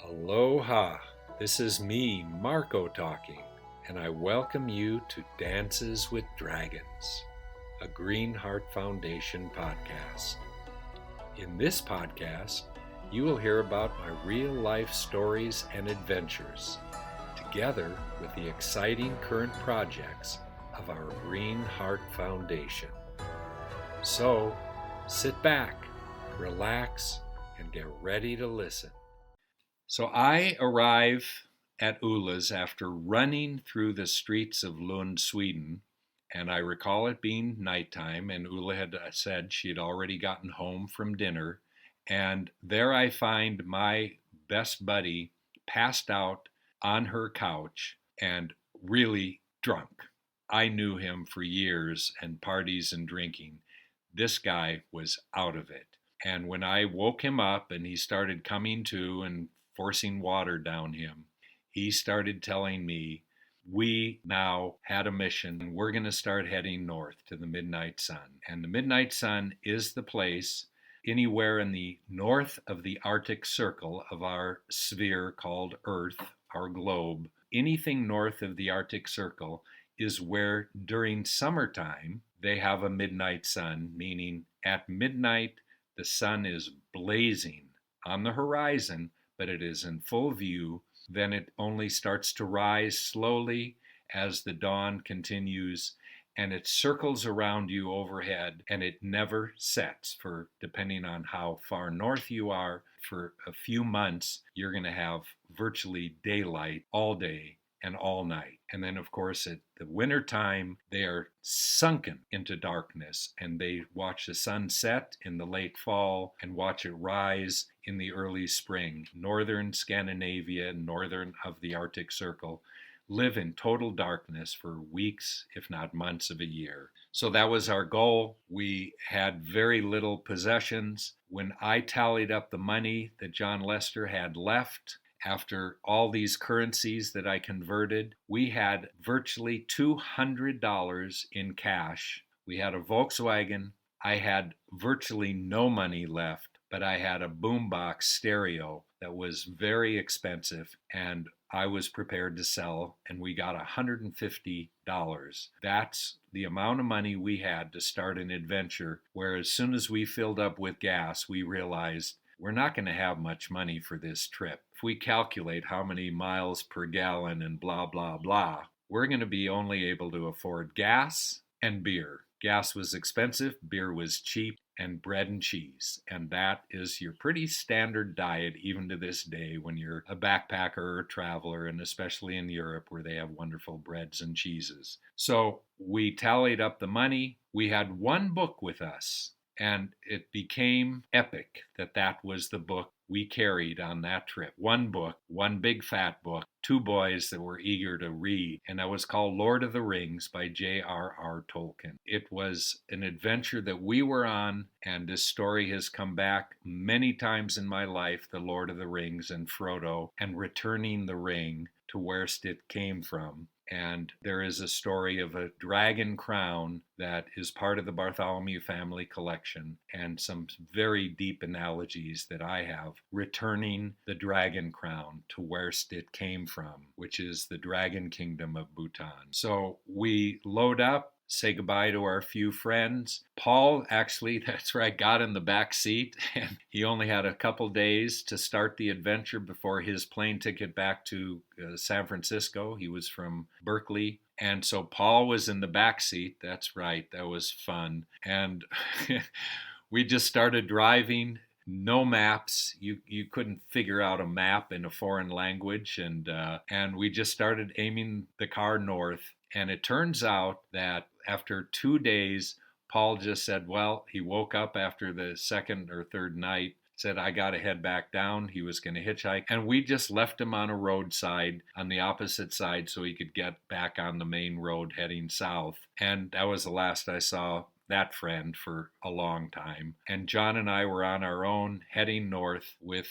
Aloha! This is me, MarkO, talking, and I welcome you to Dances with Dragons, a Green Heart Foundation podcast. In this podcast, you will hear about my real life stories and adventures, together with the exciting current projects of our Green Heart Foundation. So, sit back, relax, and get ready to listen. So I arrive at Ulla's after running through the streets of Lund, Sweden, and I recall it being nighttime, and Ulla had said she had already gotten home from dinner, and there I find my best buddy passed out on her couch and really drunk. I knew him for years and parties and drinking. This guy was out of it. And when I woke him up and he started coming to and forcing water down him, he started telling me we now had a mission and we're going to start heading north to the Midnight Sun. And the Midnight Sun is the place anywhere in the north of the Arctic Circle of our sphere called Earth, our globe. Anything north of the Arctic Circle is where during summertime they have a midnight sun, meaning at midnight the sun is blazing on the horizon, but it is in full view. Then it only starts to rise slowly as the dawn continues, and it circles around you overhead, and it never sets for, depending on how far north you are, for a few months, you're going to have virtually daylight all day and all night. And then, of course, at the winter time, they are sunken into darkness, and they watch the sun set in the late fall and watch it rise in the early spring. Northern Scandinavia, northern of the Arctic Circle, live in total darkness for weeks, if not months of a year. So that was our goal. We had very little possessions. When I tallied up the money that John Lester had left, after all these currencies that I converted, we had virtually $200 in cash. We had a Volkswagen. I had virtually no money left, but I had a boombox stereo that was very expensive, and I was prepared to sell, and we got $150. That's the amount of money we had to start an adventure, where as soon as we filled up with gas, we realized we're not going to have much money for this trip. If we calculate how many miles per gallon and blah, blah, blah, we're going to be only able to afford gas and beer. Gas was expensive, beer was cheap, and bread and cheese. And that is your pretty standard diet even to this day when you're a backpacker or a traveler, and especially in Europe where they have wonderful breads and cheeses. So we tallied up the money. We had one book with us, and it became epic that was the book we carried on that trip. One book, one big fat book, two boys that were eager to read, and that was called Lord of the Rings by J.R.R. Tolkien. It was an adventure that we were on, and this story has come back many times in my life, the Lord of the Rings and Frodo, and returning the ring to where it came from. And there is a story of a dragon crown that is part of the Bartholomew family collection, and some very deep analogies that I have returning the dragon crown to where it came from, which is the dragon kingdom of Bhutan. So we load up, say goodbye to our few friends. Paul, actually, that's right, got in the back seat, and he only had a couple days to start the adventure before his plane ticket back to San Francisco. He was from Berkeley, and so Paul was in the back seat. That's right, that was fun. And we just started driving. No maps. You couldn't figure out a map in a foreign language, and we just started aiming the car north. And it turns out that after 2 days, Paul just said, well, he woke up after the second or third night, said, I got to head back down. He was going to hitchhike. And we just left him on a roadside on the opposite side so he could get back on the main road heading south. And that was the last I saw that friend for a long time. And John and I were on our own heading north with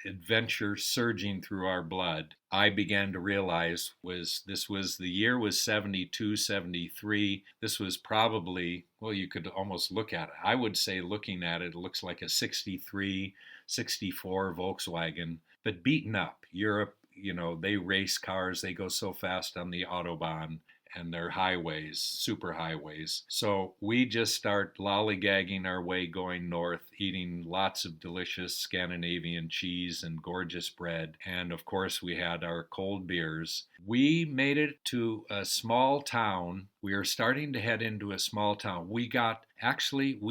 adventure surging through our blood. I began to realize the year was 72, 73. This was probably, well, you could almost look at it. I would say looking at it, it looks like a 63, '64 Volkswagen, but beaten up. Europe, they race cars, they go so fast on the Autobahn and their highways, super highways. So we just start lollygagging our way going north, eating lots of delicious Scandinavian cheese and gorgeous bread. And of course, we had our cold beers. We made it to a small town. We were starting to head into a small town. We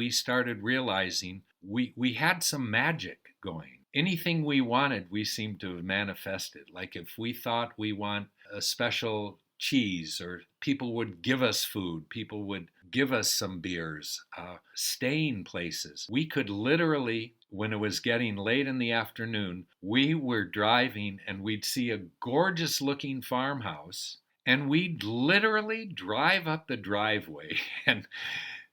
started realizing we had some magic going. Anything we wanted, we seemed to have manifested. Like if we thought we want a special cheese, or people would give us food, people would give us some beers, staying places. We could literally, when it was getting late in the afternoon, we were driving and we'd see a gorgeous looking farmhouse, and we'd literally drive up the driveway and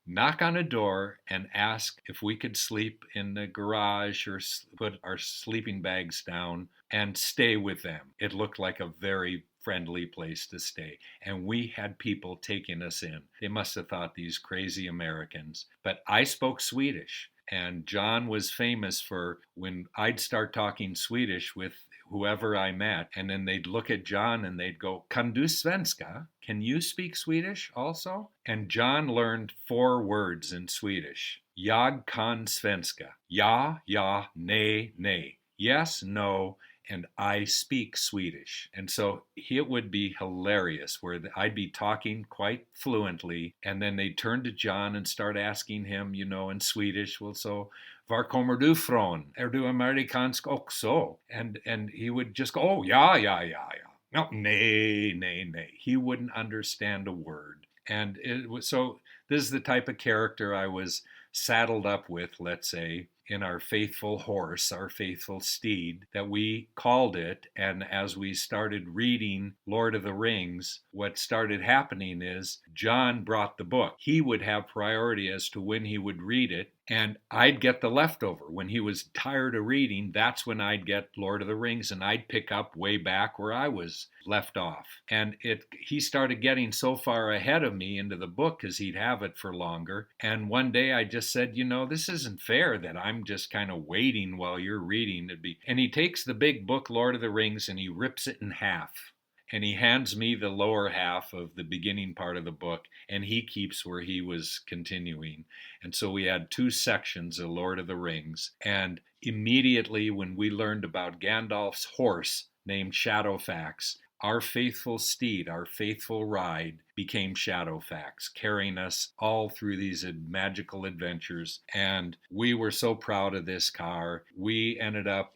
knock on a door and ask if we could sleep in the garage or put our sleeping bags down and stay with them. It looked like a very friendly place to stay. And we had people taking us in. They must have thought these crazy Americans. But I spoke Swedish. And John was famous for when I'd start talking Swedish with whoever I met, and then they'd look at John and they'd go, "Kan du svenska? Can you speak Swedish also?" And John learned 4 words in Swedish. Jag kan svenska. Ja, ja, nej, nej. Yes, no, and I speak Swedish. And so it would be hilarious where I'd be talking quite fluently, and then they'd turn to John and start asking him, in Swedish, well, so var kommer du från? Är du amerikansk också? And he would just go, oh, ja, ja, ja, ja. No, nay, nay, nay. He wouldn't understand a word. And it was so this is the type of character I was saddled up with, let's say, in our faithful horse, our faithful steed, that we called it. And as we started reading Lord of the Rings, what started happening is John brought the book. He would have priority as to when he would read it, and I'd get the leftover. When he was tired of reading, that's when I'd get Lord of the Rings, and I'd pick up way back where I was left off. And he started getting so far ahead of me into the book because he'd have it for longer. And one day I just said, this isn't fair that I'm just kind of waiting while you're reading. And he takes the big book, Lord of the Rings, and he rips it in half. And he hands me the lower half of the beginning part of the book, and he keeps where he was continuing. And so we had 2 sections of Lord of the Rings. And immediately when we learned about Gandalf's horse named Shadowfax, our faithful steed, our faithful ride became Shadowfax, carrying us all through these magical adventures. And we were so proud of this car. We ended up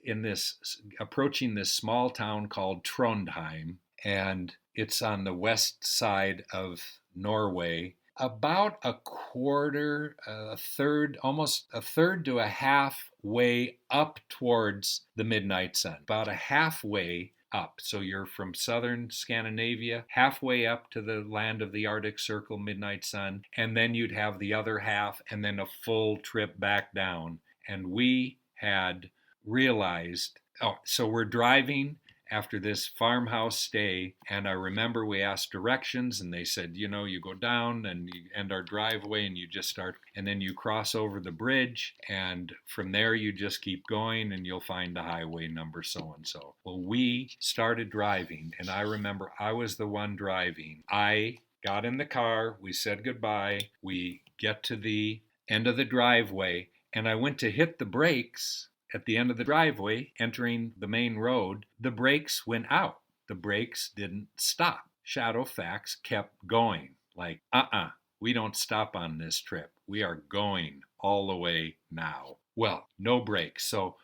approaching this small town called Trondheim, and it's on the west side of Norway, about a quarter, a third, almost a third to a half way up towards the midnight sun, about a halfway up. So you're from southern Scandinavia, halfway up to the land of the Arctic Circle, midnight sun, and then you'd have the other half and then a full trip back down. And we had realized, so we're driving after this farmhouse stay, and I remember we asked directions, and they said, you go down and you end our driveway and you just start, and then you cross over the bridge, and from there you just keep going and you'll find the highway number so-and-so. Well, we started driving, and I remember I was the one driving. I got in the car, we said goodbye, we get to the end of the driveway, and I went to hit the brakes. At the end of the driveway, entering the main road, the brakes went out. The brakes didn't stop. Shadowfax kept going. Like, we don't stop on this trip. We are going all the way now. Well, no brakes. So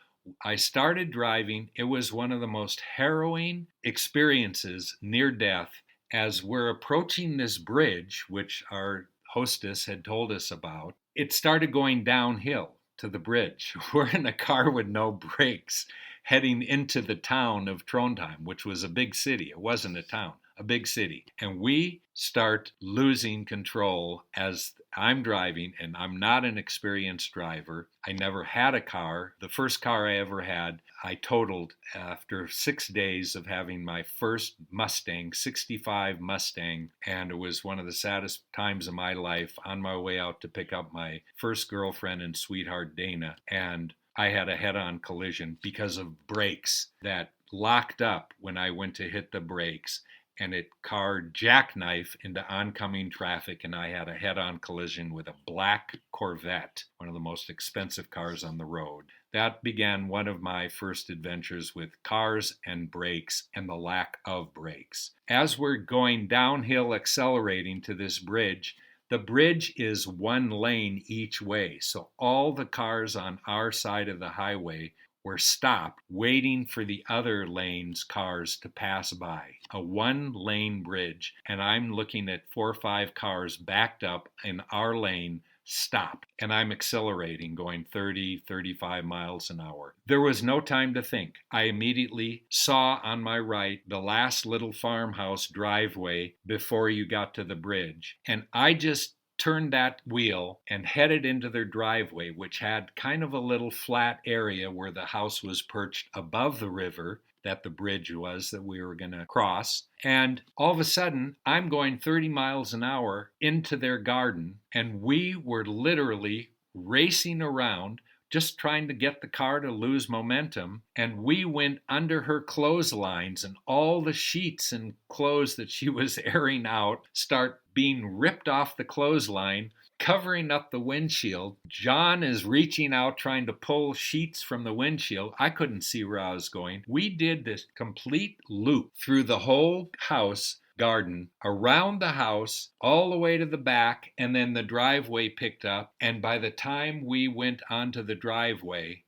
I started driving. It was one of the most harrowing experiences near death as we're approaching this bridge, which our hostess had told us about. It started going downhill to the bridge. We're in a car with no brakes heading into the town of Trondheim, which was a big city. It wasn't a town, a big city. And we start losing control as I'm driving, and I'm not an experienced driver. I never had a car. The first car I ever had, I totaled after 6 days of having my first Mustang, 65 Mustang, and it was one of the saddest times of my life on my way out to pick up my first girlfriend and sweetheart, Dana. And I had a head-on collision because of brakes that locked up when I went to hit the brakes, and it carred jackknife into oncoming traffic, and I had a head-on collision with a black Corvette, one of the most expensive cars on the road. That began one of my first adventures with cars and brakes and the lack of brakes. As we're going downhill accelerating to this bridge, the bridge is one lane each way, so all the cars on our side of the highway were stopped waiting for the other lane's cars to pass by. A one-lane bridge, and I'm looking at 4 or 5 cars backed up in our lane, stopped, and I'm accelerating, going 30, 35 miles an hour. There was no time to think. I immediately saw on my right the last little farmhouse driveway before you got to the bridge, and I just turned that wheel and headed into their driveway, which had kind of a little flat area where the house was perched above the river that the bridge was that we were going to cross. And all of a sudden, I'm going 30 miles an hour into their garden, and we were literally racing around just trying to get the car to lose momentum, and we went under her clotheslines, and all the sheets and clothes that she was airing out start being ripped off the clothesline, covering up the windshield. John is reaching out trying to pull sheets from the windshield. I couldn't see where I was going. We did this complete loop through the whole house garden, around the house, all the way to the back, and then the driveway picked up. And by the time we went onto the driveway,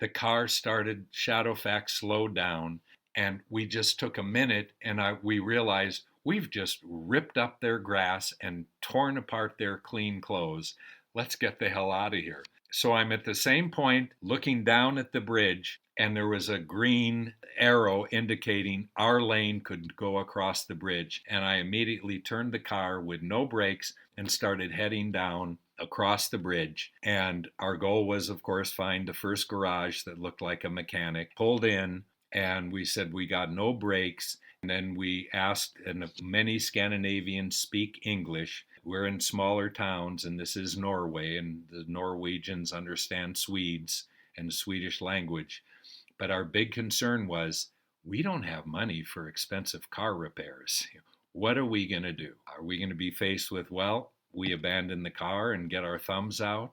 the car started, Shadowfax slowed down, and we just took a minute, and we realized we've just ripped up their grass and torn apart their clean clothes. Let's get the hell out of here. So I'm at the same point looking down at the bridge, and there was a green arrow indicating our lane could go across the bridge. And I immediately turned the car with no brakes and started heading down across the bridge. And our goal was, of course, find the first garage that looked like a mechanic. Pulled in, and we said we got no brakes. And then we asked, and many Scandinavians speak English. We're in smaller towns, and this is Norway, and the Norwegians understand Swedes and the Swedish language. But our big concern was, we don't have money for expensive car repairs. What are we going to do? Are we going to be faced with, well, we abandon the car and get our thumbs out?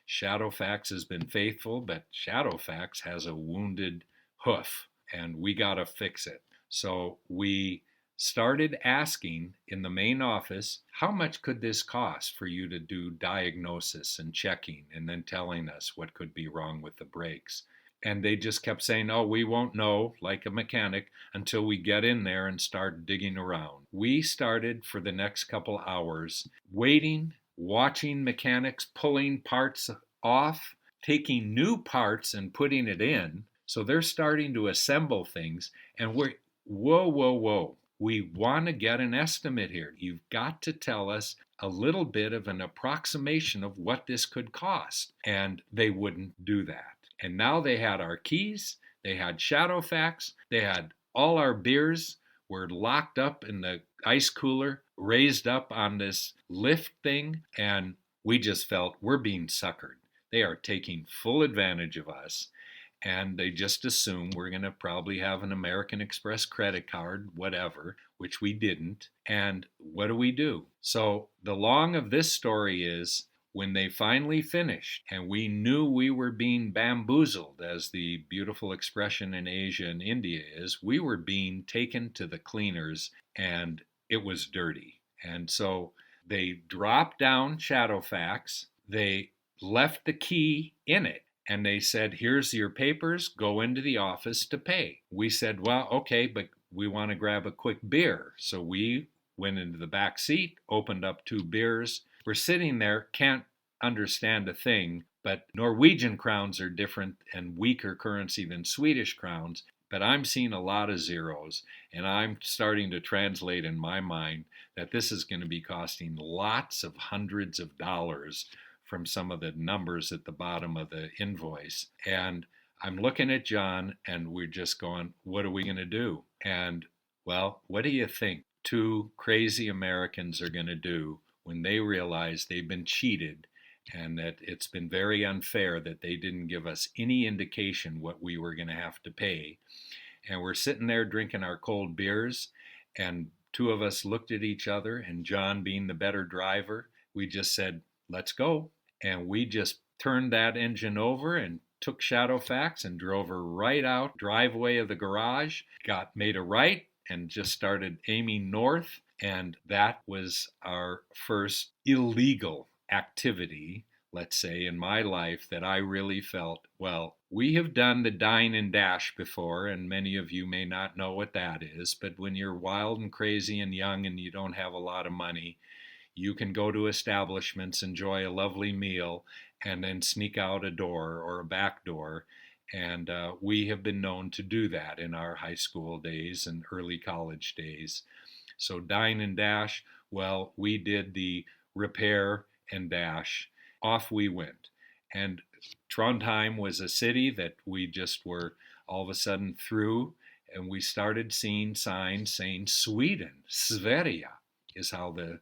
Shadowfax has been faithful, but Shadowfax has a wounded hoof, and we got to fix it. So we started asking in the main office, how much could this cost for you to do diagnosis and checking and then telling us what could be wrong with the brakes? And they just kept saying, oh, we won't know, like a mechanic, until we get in there and start digging around. We started for the next couple hours waiting, watching mechanics pulling parts off, taking new parts and putting it in. So they're starting to assemble things, and we're, whoa. We want to get an estimate here. You've got to tell us a little bit of an approximation of what this could cost. And they wouldn't do that. And now they had our keys, they had Shadowfax, they had all our beers were locked up in the ice cooler, raised up on this lift thing, and we just felt we're being suckered. They are taking full advantage of us. And they just assume we're going to probably have an American Express credit card, whatever, which we didn't. And what do? So the long of this story is, when they finally finished, and we knew we were being bamboozled, as the beautiful expression in Asia and India is, we were being taken to the cleaners, and it was dirty. And so they dropped down Shadowfax, they left the key in it, and they said, here's your papers, go into the office to pay. We said, well, okay, but we want to grab a quick beer. So we went into the back seat, opened up 2 beers. We're sitting there, can't understand a thing, but Norwegian crowns are different and weaker currency than Swedish crowns. But I'm seeing a lot of zeros, and I'm starting to translate in my mind that this is going to be costing lots of hundreds of dollars from some of the numbers at the bottom of the invoice. And I'm looking at John, and we're just going, what are we going to do? And, well, what do you think 2 crazy Americans are going to do when they realize they've been cheated and that it's been very unfair that they didn't give us any indication what we were going to have to pay. And we're sitting there drinking our cold beers, and two of us looked at each other, and John, being the better driver, we just said, let's go. And we just turned that engine over and took Shadowfax and drove her right out driveway of the garage, made a right, and just started aiming north. And that was our first illegal activity, let's say, in my life, that I really felt, well, we have done the dine and dash before, and many of you may not know what that is, but when you're wild and crazy and young and you don't have a lot of money, you can go to establishments, enjoy a lovely meal, and then sneak out a door or a back door. And we have been known to do that in our high school days and early college days. So dine and dash, well, we did the repair and dash. Off we went. And Trondheim was a city that we just were all of a sudden through, and we started seeing signs saying Sweden, Sverige is how the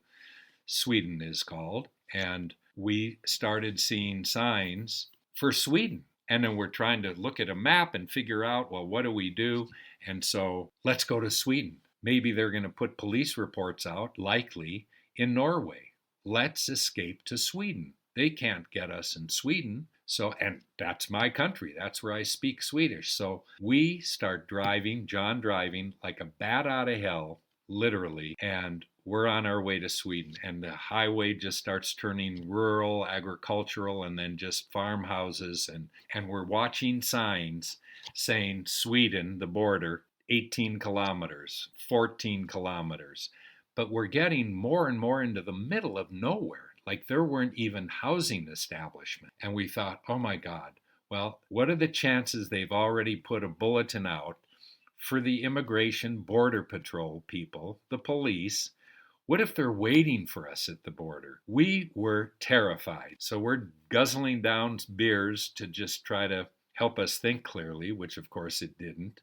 Sweden is called. And we started seeing signs for Sweden. And then we're trying to look at a map and figure out, well, what do we do? And so let's go to Sweden. Maybe they're going to put police reports out, likely, in Norway. Let's escape to Sweden. They can't get us in Sweden. So, and that's my country. That's where I speak Swedish. So we start driving, John driving like a bat out of hell, literally. And we're on our way to Sweden. And the highway just starts turning rural, agricultural, and then just farmhouses. And we're watching signs saying Sweden, the border, 18 kilometers, 14 kilometers. But we're getting more and more into the middle of nowhere. Like there weren't even housing establishments. And we thought, oh my God, well, what are the chances they've already put a bulletin out for the immigration border patrol people, the police? What if they're waiting for us at the border? We were terrified. So we're guzzling down beers to just try to help us think clearly, which of course it didn't.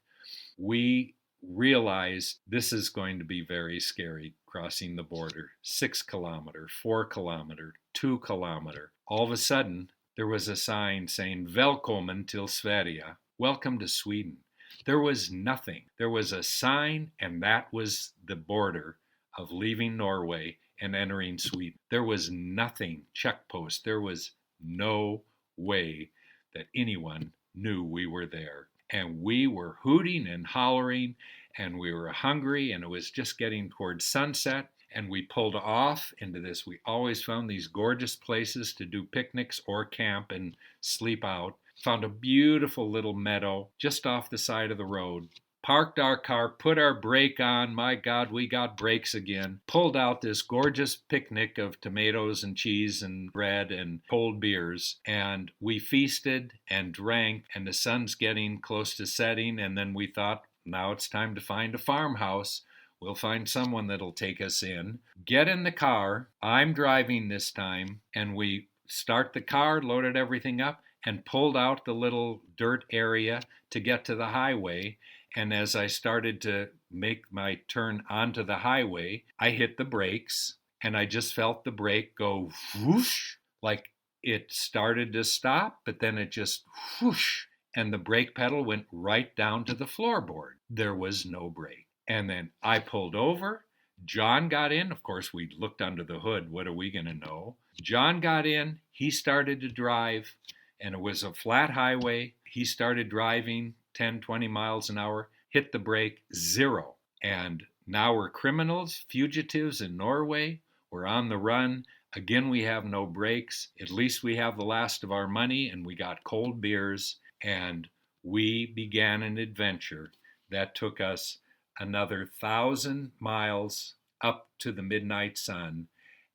We realized this is going to be very scary, crossing the border. 6 kilometer, 4 kilometer, 2 kilometer. All of a sudden, there was a sign saying, Välkommen till Sverige, welcome to Sweden. There was nothing. There was a sign, and that was the border of leaving Norway and entering Sweden. There was nothing, check post. There was no way that anyone knew we were there. And we were hooting and hollering, and we were hungry, and it was just getting towards sunset. And we pulled off into this. We always found these gorgeous places to do picnics or camp and sleep out. Found a beautiful little meadow just off the side of the road. Parked our car, put our brake on. My God, we got brakes again. Pulled out this gorgeous picnic of tomatoes and cheese and bread and cold beers. And we feasted and drank, and the sun's getting close to setting. And then we thought, now it's time to find a farmhouse. We'll find someone that'll take us in. Get in the car. I'm driving this time. And we start the car, loaded everything up, and pulled out the little dirt area to get to the highway. And as I started to make my turn onto the highway, I hit the brakes, and I just felt the brake go whoosh, like it started to stop, but then it just whoosh, and the brake pedal went right down to the floorboard. There was no brake. And then I pulled over. John got in. Of course, we looked under the hood. What are we going to know? John got in. He started to drive, and it was a flat highway. He started driving 10, 20 miles an hour, hit the brake, 0. And now we're criminals, fugitives in Norway. We're on the run. Again, we have no brakes. At least we have the last of our money, and we got cold beers. And we began an adventure that took us another 1,000 miles up to the midnight sun.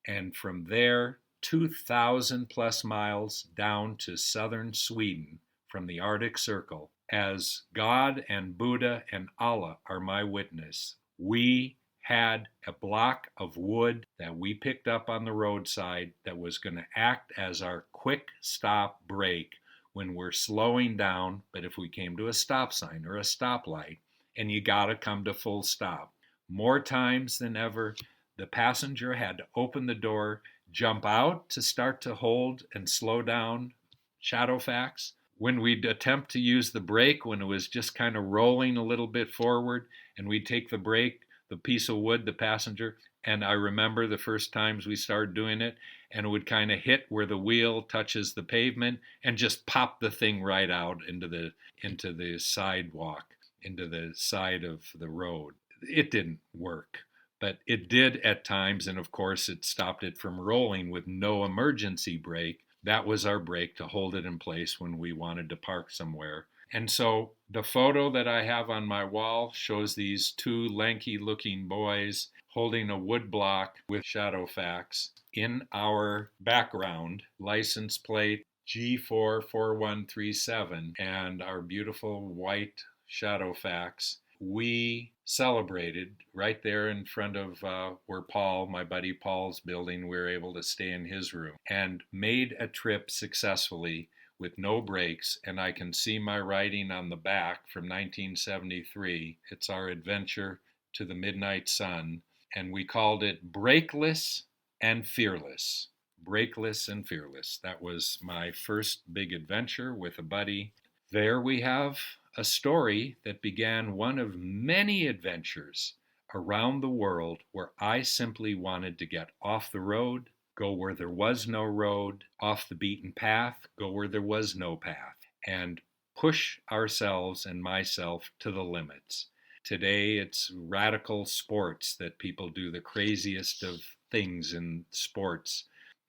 And from there, 2,000 plus miles down to southern Sweden from the Arctic Circle. As God and Buddha and Allah are my witness, we had a block of wood that we picked up on the roadside that was going to act as our quick stop brake when we're slowing down, but if we came to a stop sign or a stoplight, and you got to come to full stop. More times than ever, the passenger had to open the door jump out to start to hold and slow down Shadowfax. When we'd attempt to use the brake, when it was just kind of rolling a little bit forward, and we'd take the brake, the piece of wood, the passenger, and I remember the first times we started doing it, and it would kind of hit where the wheel touches the pavement and just pop the thing right out into the sidewalk, into the side of the road. It didn't work, but it did at times, and of course it stopped it from rolling with no emergency brake. That was our brake to hold it in place when we wanted to park somewhere. And so the photo that I have on my wall shows these two lanky looking boys holding a wood block with Shadowfax. In our background, license plate G44137 and our beautiful white Shadowfax. We celebrated right there in front of where Paul, my buddy Paul's building, we were able to stay in his room and made a trip successfully with no brakes, and I can see my writing on the back from 1973. It's our adventure to the midnight sun, and we called it Brakeless and Fearless. Brakeless and Fearless. That was my first big adventure with a buddy. There we have a story that began one of many adventures around the world where I simply wanted to get off the road, go where there was no road, off the beaten path, go where there was no path, and push ourselves and myself to the limits. Today it's radical sports that people do the craziest of things in sports,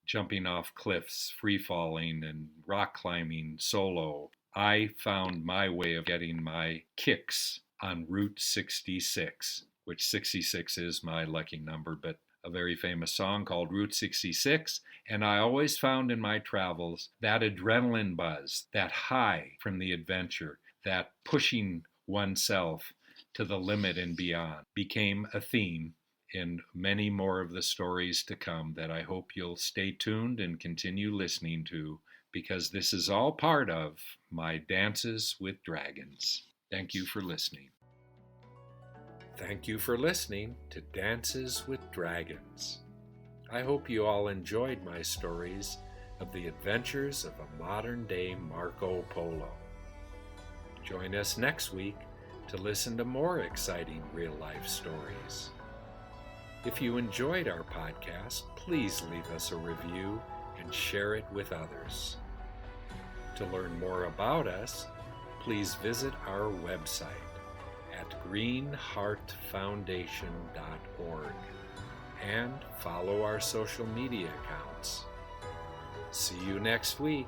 jumping off cliffs, free falling, and rock climbing solo. I found my way of getting my kicks on Route 66, which 66 is my lucky number, but a very famous song called Route 66. And I always found in my travels that adrenaline buzz, that high from the adventure, that pushing oneself to the limit and beyond became a theme in many more of the stories to come that I hope you'll stay tuned and continue listening to, because this is all part of my Dances with Dragons. Thank you for listening. Thank you for listening to Dances with Dragons. I hope you all enjoyed my stories of the adventures of a modern-day MarkO Polo. Join us next week to listen to more exciting real-life stories. If you enjoyed our podcast, please leave us a review and share it with others. To learn more about us, please visit our website at greenheartfoundation.org and follow our social media accounts. See you next week.